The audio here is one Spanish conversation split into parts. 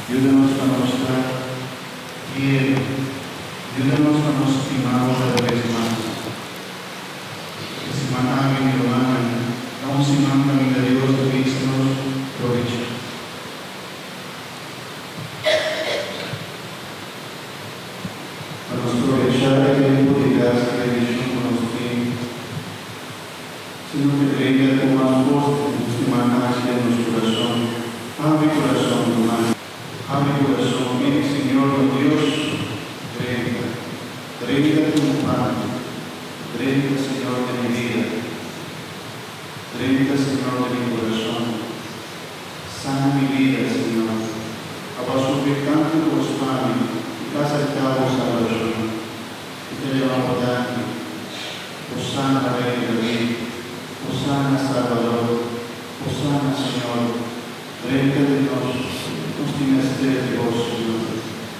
Ayúdanos a no estar fiel. Ayúdanos a no estimar cada vez más. Que si mandan y lo mandan, aún si mandan y de Dios de víssenos provecho. Para nos aprovechar el tiempo de gracia y bendición con los tiempos, sino que traiga tu más fuerte, tu maná hacia nuestro corazón. Abre corazón, hermano. Abre corazón. Mire, Señor, oh Dios, traiga tu mano. Traiga, Señor, de mi vida. Traiga, Señor, de mi corazón. Sana mi vida, Señor. Abasufficante tu spami, y acercado salvación. Y te llevamos a ti. Hosanna, Rey de David. Hosanna, Salvador. Hosanna, Señor. Traiga de nos tienes de vos, Señor.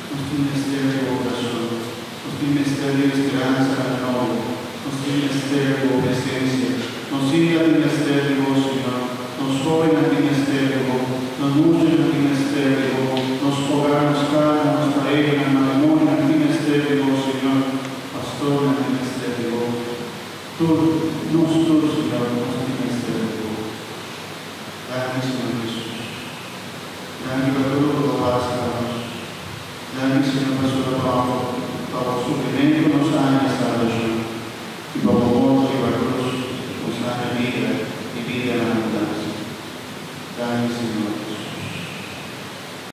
Nos tienes de vocación. Nos tienes de esperanza en el nombre. Nos tienes de obediencia. Nos siga el ministerio de vos, Señor. Nos joven el ministerio de vos. Nos mucho el ministerio de vos. Nos hogares cada nos traen el matrimonio el ministerio de vos, Señor. Pastor el ministerio de vos. Tú, Señor, nos ministerio de vos. Gracias, Señor Jesús. Gracias por todo lo que vas a hacer. Gracias, Señor, por su trabajo, por su bienestar.